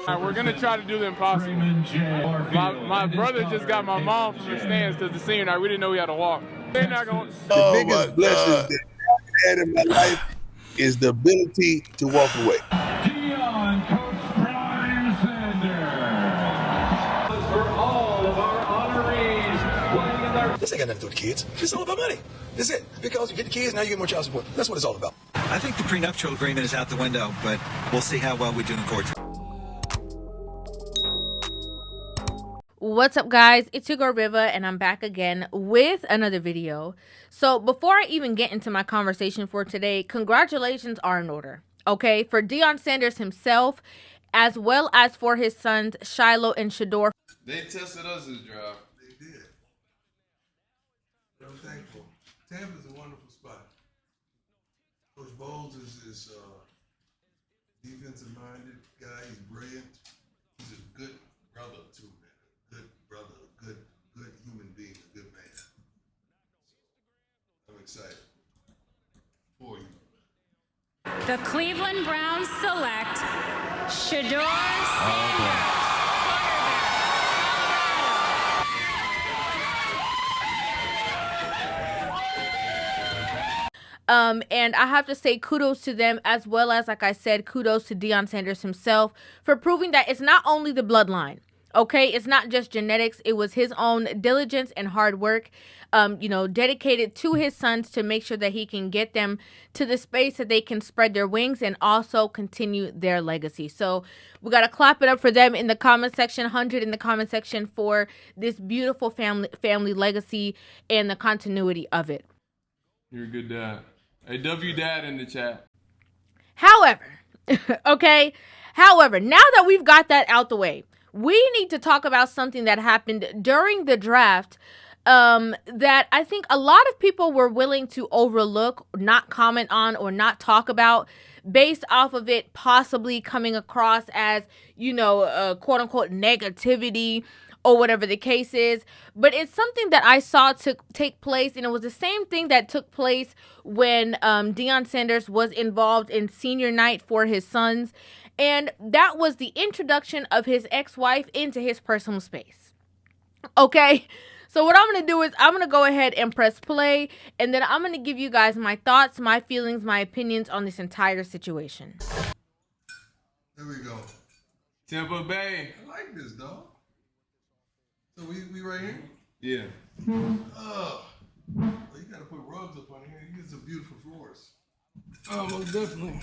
We're going to try to do the impossible. My brother just got my mom from the stands because the senior night, we didn't know we had to walk. They're not going to... The biggest blessing that I've had in my life is the ability to walk away. Deion, Coach Brian Sanders. For all of our honorees playing in their... This ain't got nothing to do with kids. It's all about money. That's it. Because you get the kids, now you get more child support. That's what it's all about. I think the prenuptial agreement is out the window, but we'll see how well we do in court. What's up, guys? It's your girl Rivah, and I'm back again with another video. So before I even get into my conversation for today, congratulations are in order, okay? For Deion Sanders himself, as well as for his sons Shilo and Shedeur. They tested us this drive. They did. I'm thankful. Tampa's a wonderful spot. Coach Bowles is defensive-minded guy. He's brilliant. He's a good brother, too, man. A good brother, a good human being, a good man. I'm excited for you. The Cleveland Browns select Shedeur Sanders. And I have to say kudos to them, as well as, like I said, kudos to Deion Sanders himself for proving that it's not only the bloodline, okay? It's not just genetics. It was his own diligence and hard work, dedicated to his sons to make sure that he can get them to the space that they can spread their wings and also continue their legacy. So we got to clap it up for them in the comment section, 100 in the comment section for this beautiful family legacy and the continuity of it. You're a good dad. Hey, W Dad in the chat. However, okay, now that we've got that out the way, we need to talk about something that happened during the draft that I think a lot of people were willing to overlook, not comment on, or not talk about based off of it possibly coming across as, quote unquote negativity or whatever the case is. But it's something that I saw take place, and it was the same thing that took place when Deion Sanders was involved in senior night for his sons, and that was the introduction of his ex-wife into his personal space. Okay, so what I'm going to do is I'm going to go ahead and press play, and then I'm going to give you guys my thoughts, my feelings, my opinions on this entire situation. There we go. Tampa Bay. I like this, dog. So we right here? Yeah. Oh, well, you gotta put rugs up on here. You get some beautiful floors. Oh, most definitely.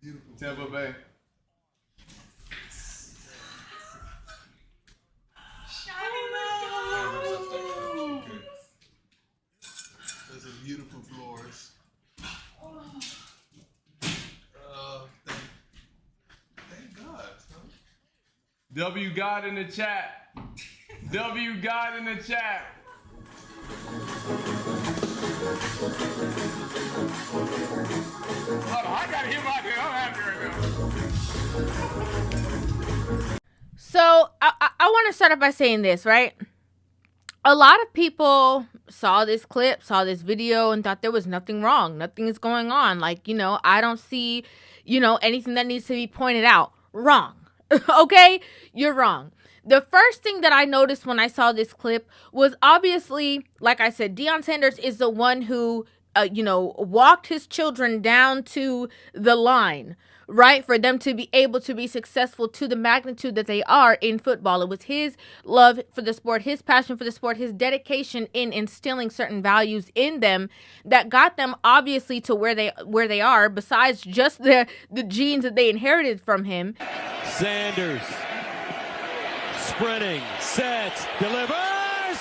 Beautiful. Tampa Bay. There's some beautiful floors. Thank God, huh? W God in the chat. W God in the chat. Hold on, I gotta hear my thing. I'm happy right now. So I want to start off by saying this, right? A lot of people saw this clip, saw this video, and thought there was nothing wrong. Nothing is going on. Like, I don't see, anything that needs to be pointed out. Wrong. Okay? You're wrong. The first thing that I noticed when I saw this clip was obviously, like I said, Deion Sanders is the one who, walked his children down to the line, right? For them to be able to be successful to the magnitude that they are in football. It was his love for the sport, his passion for the sport, his dedication in instilling certain values in them that got them obviously to where they are, besides just the genes that they inherited from him. Sanders sprinting, sets, delivers,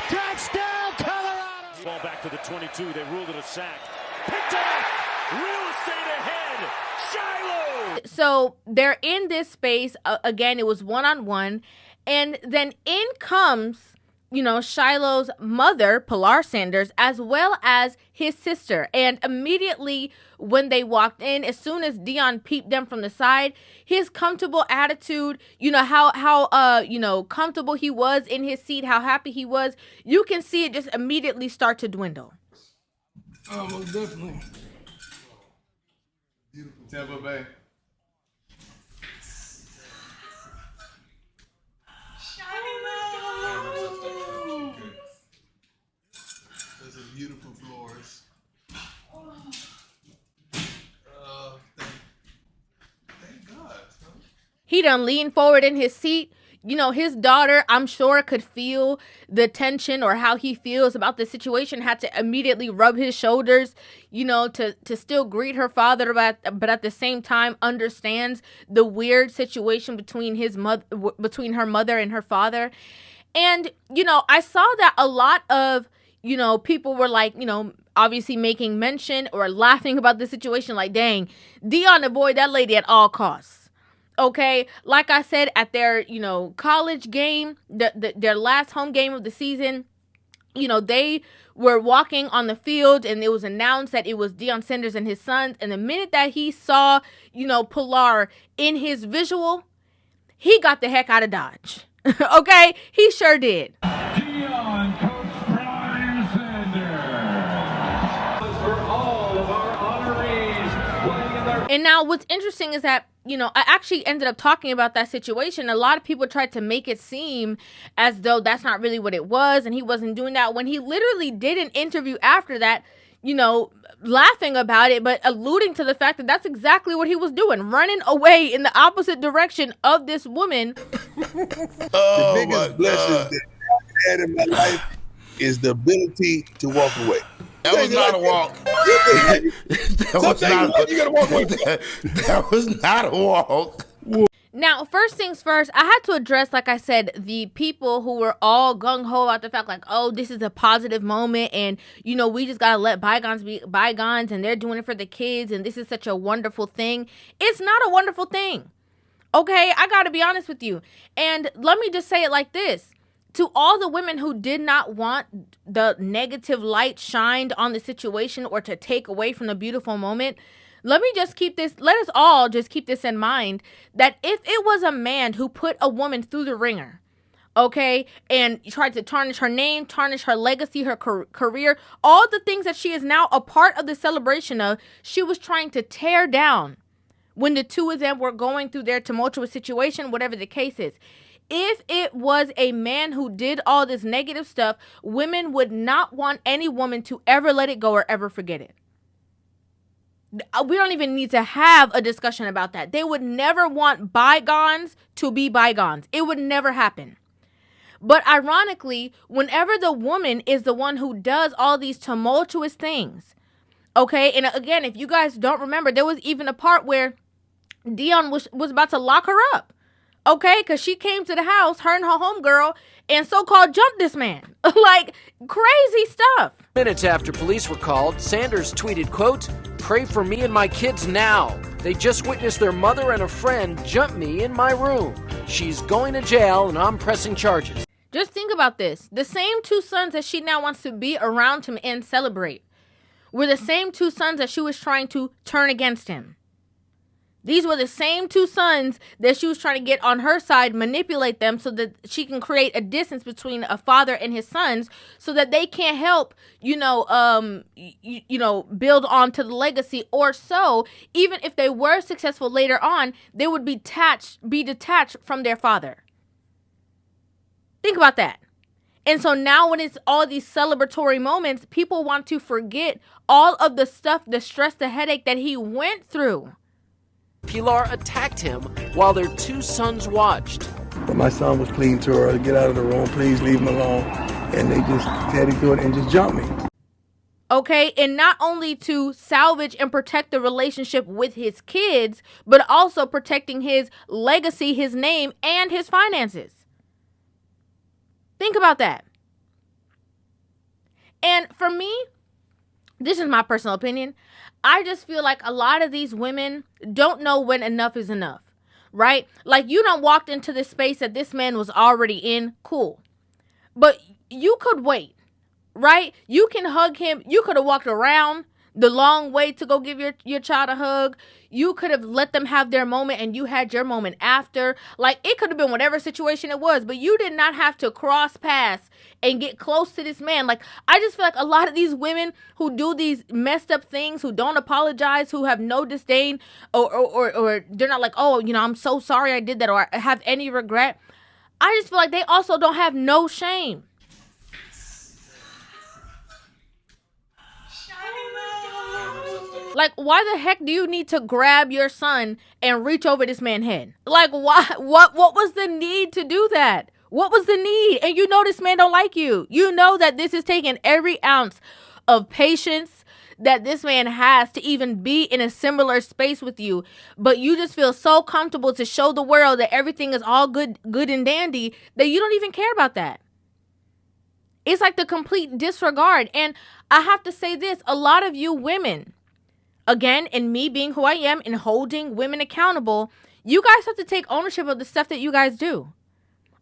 touchdown Colorado! Ball back to the 22, they ruled it a sack. Picked off, real estate ahead, Shilo! So they're in this space, again, it was one-on-one, and then in comes Shilo's mother, Pilar Sanders, as well as his sister. And immediately when they walked in, as soon as Deion peeped them from the side, his comfortable attitude, how comfortable he was in his seat, how happy he was, you can see it just immediately start to dwindle. Oh, most definitely. Beautiful. Tampa Bay. beautiful floors. Thank God. Huh? He done leaned forward in his seat. You know, his daughter, I'm sure, could feel the tension or how he feels about the situation, had to immediately rub his shoulders, you know, to still greet her father, but at the same time understands the weird situation between between her mother and her father. And, you know, I saw that a lot of, you know, people were like, you know, obviously making mention or laughing about the situation, like, dang, Deion avoid that lady at all costs. Okay, like I said, at their, you know, college game, their last home game of the season, you know, they were walking on the field and it was announced that it was Deion Sanders and his sons. And the minute that he saw, you know, Pilar in his visual, he got the heck out of Dodge. Okay, he sure did. Deion, Coach Brian Sanders. For all of our honorees playing in their... And now what's interesting is that, you know, I actually ended up talking about that situation. A lot of people tried to make it seem as though that's not really what it was and he wasn't doing that, when he literally did an interview after that, you know, laughing about it, but alluding to the fact that that's exactly what he was doing, running away in the opposite direction of this woman. The biggest blessing that I've had in my life is the ability to walk away. That was not a walk. That was not a walk. Now, first things first, I had to address, like I said, the people who were all gung-ho about the fact, like, oh, this is a positive moment, and, you know, we just got to let bygones be bygones, and they're doing it for the kids, and this is such a wonderful thing. It's not a wonderful thing. Okay, I got to be honest with you. And let me just say it like this. To all the women who did not want the negative light shined on the situation or to take away from the beautiful moment, let us all just keep this in mind, that if it was a man who put a woman through the ringer, okay, and tried to tarnish her name, tarnish her legacy, her career, all the things that she is now a part of the celebration of, she was trying to tear down when the two of them were going through their tumultuous situation, whatever the case is. If it was a man who did all this negative stuff, women would not want any woman to ever let it go or ever forget it. We don't even need to have a discussion about that. They would never want bygones to be bygones. It would never happen. But ironically, whenever the woman is the one who does all these tumultuous things, okay, and again, if you guys don't remember, there was even a part where Deion was about to lock her up. Okay, because she came to the house, her and her homegirl, and so-called jumped this man. Like, crazy stuff. Minutes after police were called, Sanders tweeted, quote, "Pray for me and my kids now. They just witnessed their mother and a friend jump me in my room. She's going to jail and I'm pressing charges." Just think about this. The same two sons that she now wants to be around him and celebrate were the same two sons that she was trying to turn against him. These were the same two sons that she was trying to get on her side, manipulate them so that she can create a distance between a father and his sons so that they can't help, build on to the legacy, or so even if they were successful later on, they would be detached from their father. Think about that. And so now when it's all these celebratory moments, people want to forget all of the stuff, the stress, the headache that he went through. Pilar attacked him while their two sons watched. But my son was pleading to her to get out of the room, please leave him alone. And they just had to do it and just jumped me. Okay, and not only to salvage and protect the relationship with his kids, but also protecting his legacy, his name, and his finances. Think about that. And for me, this is my personal opinion, I just feel like a lot of these women don't know when enough is enough, right? Like, you done walked into this space that this man was already in, cool. But you could wait, right? You can hug him. You could have walked around the long way to go give your child a hug. You could have let them have their moment and you had your moment after. Like, it could have been whatever situation it was, but you did not have to cross paths and get close to this man. Like, I just feel like a lot of these women who do these messed up things, who don't apologize, who have no disdain, or they're not like, oh, I'm so sorry I did that, or I have any regret. I just feel like they also don't have no shame. Like, why the heck do you need to grab your son and reach over this man's head? Like, why? What was the need to do that? What was the need? And you know this man don't like you. You know that this is taking every ounce of patience that this man has to even be in a similar space with you. But you just feel so comfortable to show the world that everything is all good and dandy that you don't even care about that. It's like the complete disregard. And I have to say this, a lot of you women, again, and me being who I am and holding women accountable, you guys have to take ownership of the stuff that you guys do.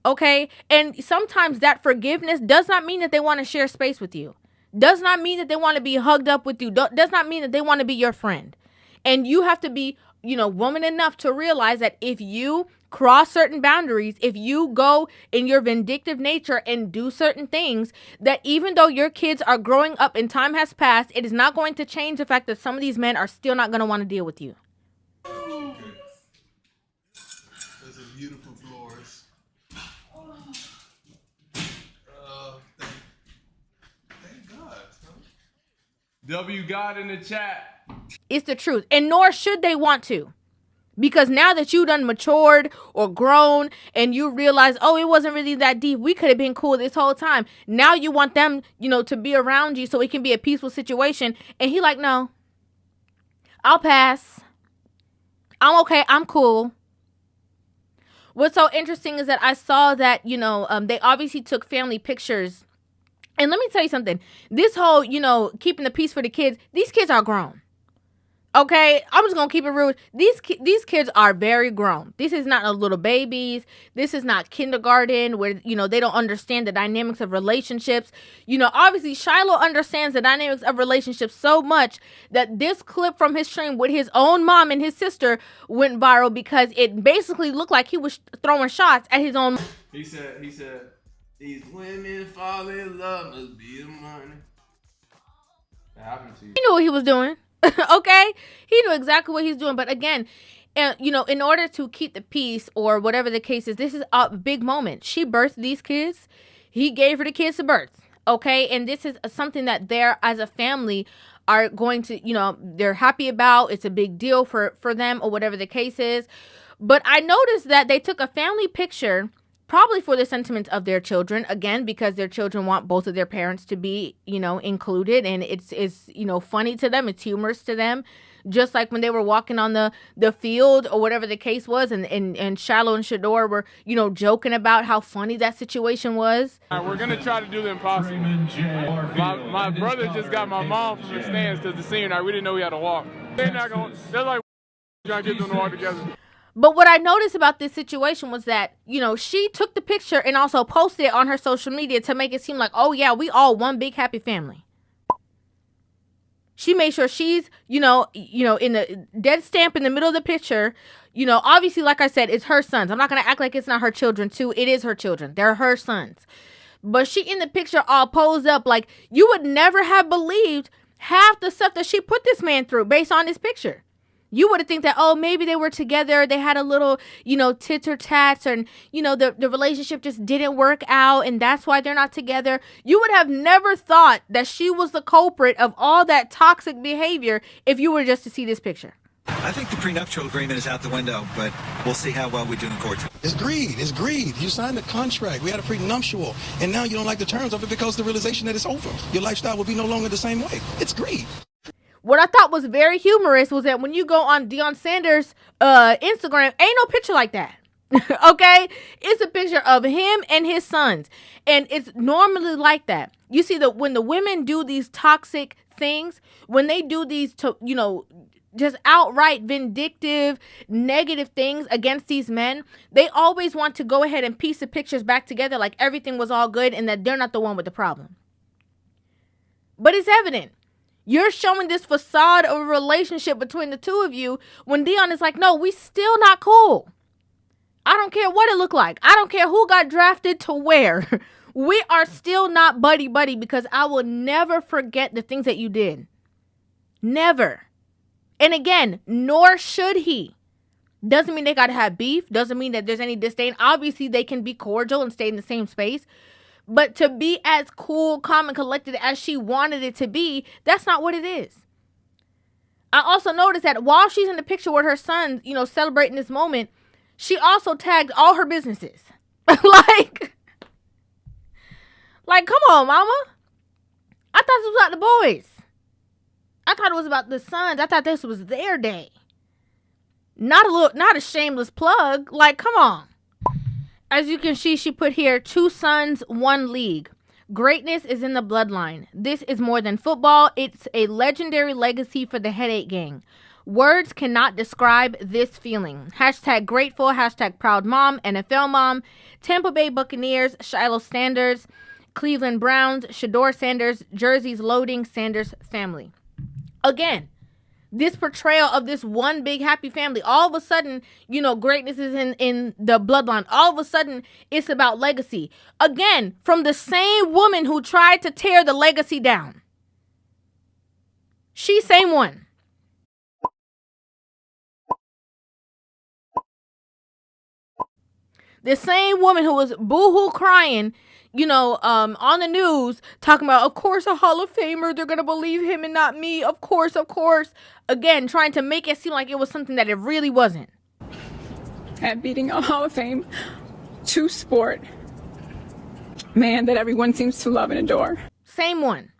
Okay? And sometimes that forgiveness does not mean that they want to share space with you. Does not mean that they want to be hugged up with you. Does not mean that they want to be your friend. And you have to be, woman enough to realize that if you cross certain boundaries, if you go in your vindictive nature and do certain things, that even though your kids are growing up and time has passed, it is not going to change the fact that some of these men are still not going to want to deal with you. Okay. Those are beautiful floors. Thank God. Huh? W God in the chat. It's the truth. And nor should they want to. Because now that you done matured or grown and you realize, oh, it wasn't really that deep. We could have been cool this whole time. Now you want them, to be around you so it can be a peaceful situation. And he like, no, I'll pass. I'm okay. I'm cool. What's so interesting is that I saw that, they obviously took family pictures. And let me tell you something. This whole, keeping the peace for the kids, these kids are grown. Okay, I'm just going to keep it real. These kids are very grown. This is not a little babies. This is not kindergarten where, they don't understand the dynamics of relationships. Obviously, Shilo understands the dynamics of relationships so much that this clip from his stream with his own mom and his sister went viral because it basically looked like he was throwing shots at his own. He said, these women fall in love, must be the money. That happened to you. He knew what he was doing. Okay, he knew exactly what he's doing. But again, in order to keep the peace or whatever the case is, this is a big moment. She birthed these kids. He gave her the kids to birth. Okay, and this is something that they're as a family are going to, they're happy about. It's a big deal for them or whatever the case is. But I noticed that they took a family picture, probably for the sentiment of their children, again, because their children want both of their parents to be, included. And it's funny to them. It's humorous to them. Just like when they were walking on the field or whatever the case was. And Shilo and Shedeur were, joking about how funny that situation was. All right, we're going to try to do the impossible. My brother just got my mom from the stands because the senior night, we didn't know we had to walk. They're like, trying to get them to walk together. But what I noticed about this situation was that, she took the picture and also posted it on her social media to make it seem like, oh, yeah, we all one big happy family. She made sure she's, in the dead stamp in the middle of the picture. Obviously, like I said, it's her sons. I'm not going to act like it's not her children, too. It is her children. They're her sons. But she in the picture all posed up like you would never have believed half the stuff that she put this man through based on this picture. You would have think that, oh, maybe they were together. They had a little, tits or tats and, the relationship just didn't work out. And that's why they're not together. You would have never thought that she was the culprit of all that toxic behavior if you were just to see this picture. I think the prenuptial agreement is out the window, but we'll see how well we do in court. It's greed. It's greed. You signed a contract. We had a prenuptial. And now you don't like the terms of it because the realization that it's over. Your lifestyle will be no longer the same way. It's greed. What I thought was very humorous was that when you go on Deion Sanders' Instagram, ain't no picture like that. Okay? It's a picture of him and his sons. And it's normally like that. You see that when the women do these toxic things, when they do these, just outright vindictive, negative things against these men, they always want to go ahead and piece the pictures back together like everything was all good and that they're not the one with the problem. But it's evident. You're showing this facade of a relationship between the two of you when Deion is like, no, we still not cool. I don't care what it looked like. I don't care who got drafted to where. We are still not buddy-buddy because I will never forget the things that you did. Never. And again, nor should he. Doesn't mean they got to have beef. Doesn't mean that there's any disdain. Obviously, they can be cordial and stay in the same space. But to be as cool, calm, and collected as she wanted it to be, that's not what it is. I also noticed that while she's in the picture with her son, you know, celebrating this moment, she also tagged all her businesses. like, come on, mama. I thought this was about the boys. I thought it was about the sons. I thought this was their day. Not a shameless plug. Like, come on. As you can see, she put here, 2 sons, 1 league. Greatness is in the bloodline. This is more than football. It's a legendary legacy for the Headache Gang. Words cannot describe this feeling. Hashtag grateful, hashtag proud mom, NFL mom, Tampa Bay Buccaneers, Shilo Sanders, Cleveland Browns, Shedeur Sanders, jerseys loading, Sanders family. Again, this portrayal of this one big happy family. All of a sudden, you know, greatness is in the bloodline. All of a sudden, it's about legacy. Again, from the same woman who tried to tear the legacy down. She same one. The same woman who was boo-hoo crying, you know, on the news, talking about, of course, a Hall of Famer, they're going to believe him and not me. Of course. Again, trying to make it seem like it was something that it really wasn't. At beating a Hall of Fame, 2 sport man that everyone seems to love and adore. Same one.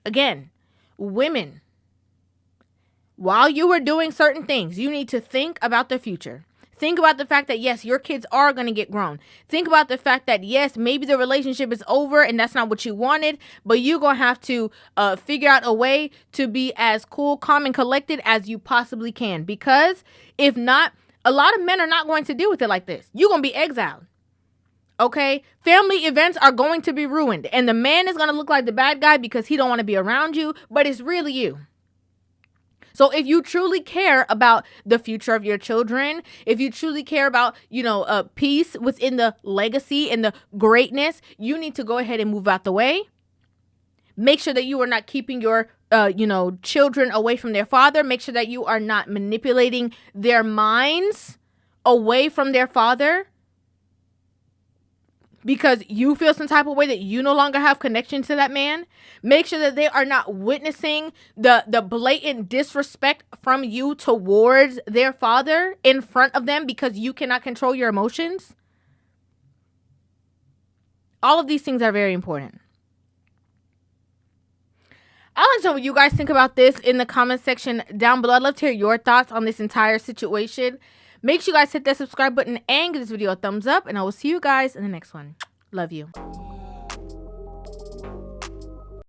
Again, women, while you were doing certain things, you need to think about the future. Think about the fact that, yes, your kids are going to get grown. Think about the fact that, yes, maybe the relationship is over and that's not what you wanted, but you're going to have to figure out a way to be as cool, calm, and collected as you possibly can. Because if not, a lot of men are not going to deal with it like this. You're going to be exiled. Okay? Family events are going to be ruined. And the man is going to look like the bad guy because he don't want to be around you, but it's really you. So if you truly care about the future of your children, if you truly care about, you know, peace within the legacy and the greatness, you need to go ahead and move out the way. Make sure that you are not keeping your, children away from their father. Make sure that you are not manipulating their minds away from their father because you feel some type of way that you no longer have connection to that man. Make sure that they are not witnessing the blatant disrespect from you towards their father in front of them because you cannot control your emotions. All of these things are very important. I'd like to know what you guys think about this in the comment section down below. I'd love to hear your thoughts on this entire situation. Make sure you guys hit that subscribe button and give this video a thumbs up. And I will see you guys in the next one. Love you.